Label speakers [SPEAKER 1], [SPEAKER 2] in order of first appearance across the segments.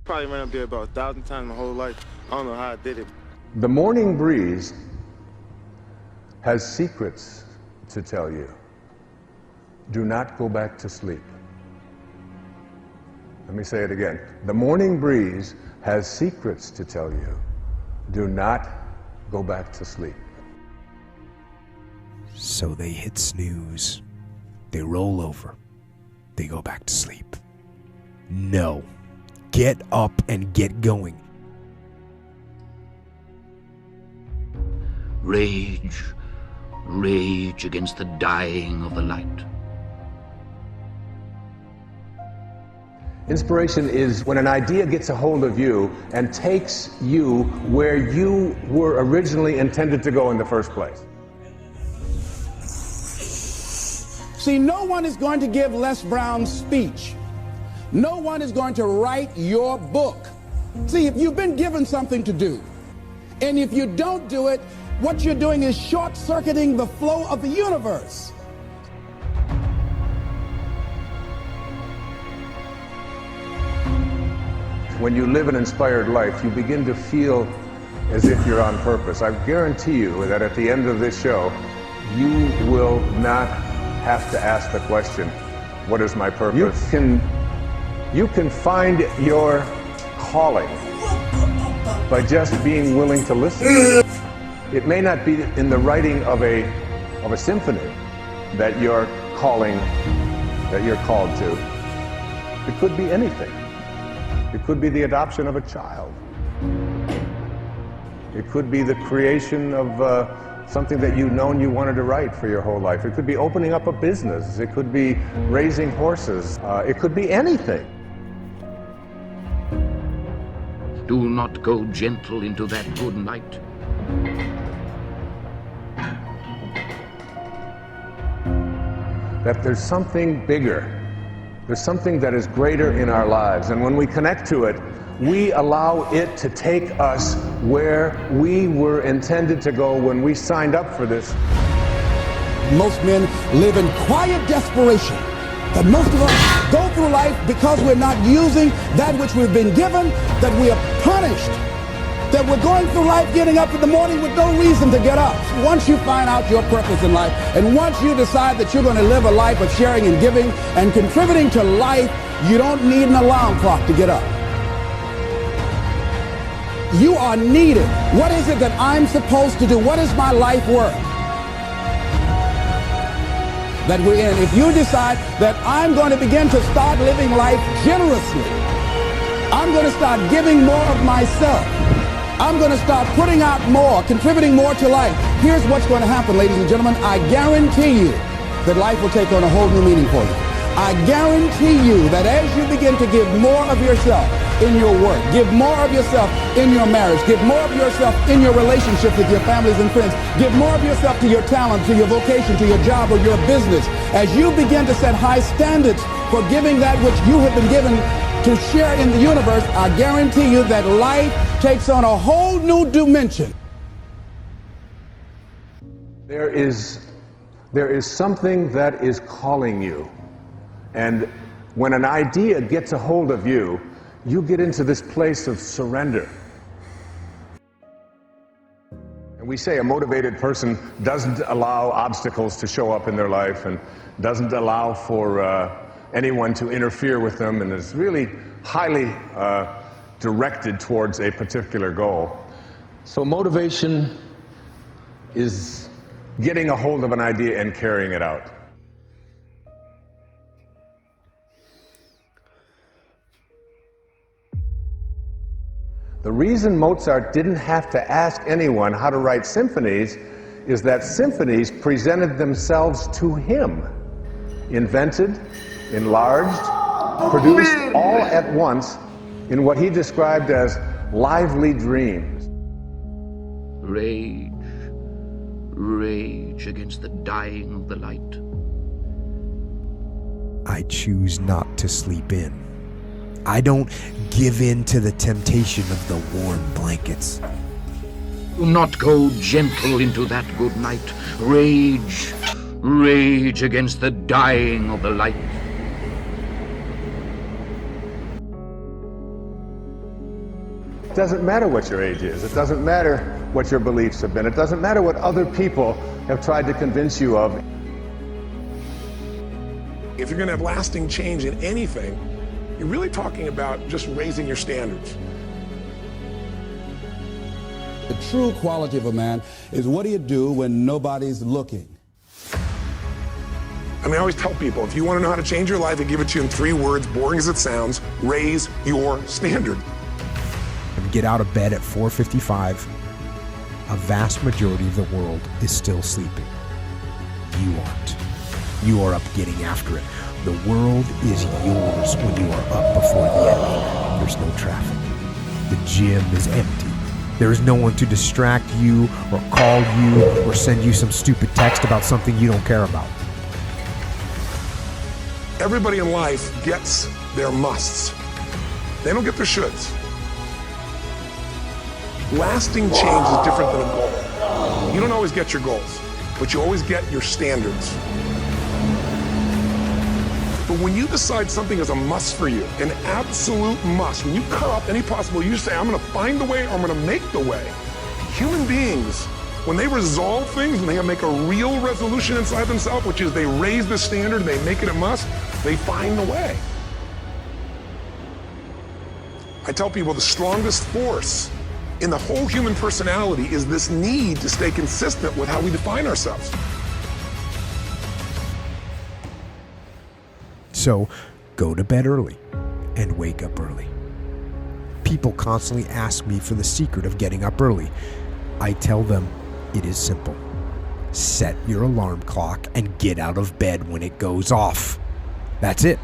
[SPEAKER 1] probably ran up there about 1,000 times my whole life. I don't know how I did it.
[SPEAKER 2] The morning breeze has secrets to tell you. Do not go back to sleep. Let me say it again. The morning breeze has secrets to tell you. Do not go back to sleep.
[SPEAKER 3] So they hit snooze. They roll over. They go back to sleep. No. Get up and get going.
[SPEAKER 4] Rage, rage against the dying of the light.
[SPEAKER 2] Inspiration is when an idea gets a hold of you and takes you where you were originally intended to go in the first place.
[SPEAKER 5] See, no one is going to give Les Brown's speech. No one is going to write your book. See, if you've been given something to do, and if you don't do it, what you're doing is short-circuiting the flow of the universe.
[SPEAKER 2] When you live an inspired life, you begin to feel as if you're on purpose. I guarantee you that at the end of this show, you will not have to ask the question, what is my purpose? You can find your calling by just being willing to listen. It may not be in the writing of a symphony that you're called to. It could be anything. It could be the adoption of a child. It could be the creation of something that you've known you wanted to write for your whole life. It could be opening up a business. It could be raising horses. It could be anything.
[SPEAKER 4] Do not go gentle into that good night.
[SPEAKER 2] That there's something bigger. There's something that is greater in our lives, and when we connect to it, we allow it to take us where we were intended to go when we signed up for this.
[SPEAKER 5] Most men live in quiet desperation. That most of us go through life because we're not using that which we've been given, that we are punished, that we're going through life getting up in the morning with no reason to get up. Once you find out your purpose in life, and once you decide that you're going to live a life of sharing and giving and contributing to life, you don't need an alarm clock to get up. You are needed. What is it that I'm supposed to do? What is my life worth? That we're in. If you decide that I'm going to begin to start living life generously, I'm going to start giving more of myself, I'm going to start putting out more, contributing more to life. Here's what's going to happen, ladies and gentlemen. I guarantee you that life will take on a whole new meaning for you. I guarantee you that as you begin to give more of yourself in your work, give more of yourself in your marriage, give more of yourself in your relationship with your families and friends, give more of yourself to your talent, to your vocation, to your job or your business, as you begin to set high standards for giving that which you have been given to share in the universe, I guarantee you that life takes on a whole new dimension.
[SPEAKER 2] There is something that is calling you. And when an idea gets a hold of you, you get into this place of surrender. And we say a motivated person doesn't allow obstacles to show up in their life and doesn't allow for anyone to interfere with them, and is really highly directed towards a particular goal. So motivation is getting a hold of an idea and carrying it out. The reason Mozart didn't have to ask anyone how to write symphonies is that symphonies presented themselves to him, invented, enlarged, produced all at once in what he described as lively dreams.
[SPEAKER 4] Rage, rage against the dying of the light.
[SPEAKER 3] I choose not to sleep in. I don't give in to the temptation of the warm blankets.
[SPEAKER 4] Do not go gentle into that good night. Rage, rage against the dying of the light.
[SPEAKER 2] doesn't matter what your age is. It doesn't matter what your beliefs have been. It doesn't matter what other people have tried to convince you of.
[SPEAKER 6] If you're going to have lasting change in anything, you're really talking about just raising your standards.
[SPEAKER 5] The true quality of a man is what do you do when nobody's looking?
[SPEAKER 6] I mean, I always tell people, if you want to know how to change your life, I give it to you in 3 words, boring as it sounds: raise your standard.
[SPEAKER 3] And get out of bed at 4:55. A vast majority of the world is still sleeping. You aren't. You are up getting after it. The world is yours when you are up before the enemy. There's no traffic. The gym is empty. There is no one to distract you or call you or send you some stupid text about something you don't care about.
[SPEAKER 6] Everybody in life gets their musts. They don't get their shoulds. Lasting change is different than a goal. You don't always get your goals, but you always get your standards. But when you decide something is a must for you, an absolute must, when you cut off any possible, you say, I'm going to find the way or I'm going to make the way. Human beings, when they resolve things, when they make a real resolution inside themselves, which is they raise the standard, they make it a must, they find the way. I tell people the strongest force in the whole human personality is this need to stay consistent with how we define ourselves.
[SPEAKER 3] So, go to bed early and wake up early. People constantly ask me for the secret of getting up early. I tell them it is simple. Set your alarm clock and get out of bed when it goes off. That's it.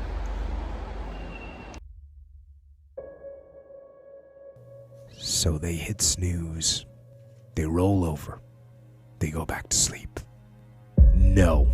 [SPEAKER 3] So they hit snooze. They roll over. They go back to sleep. No.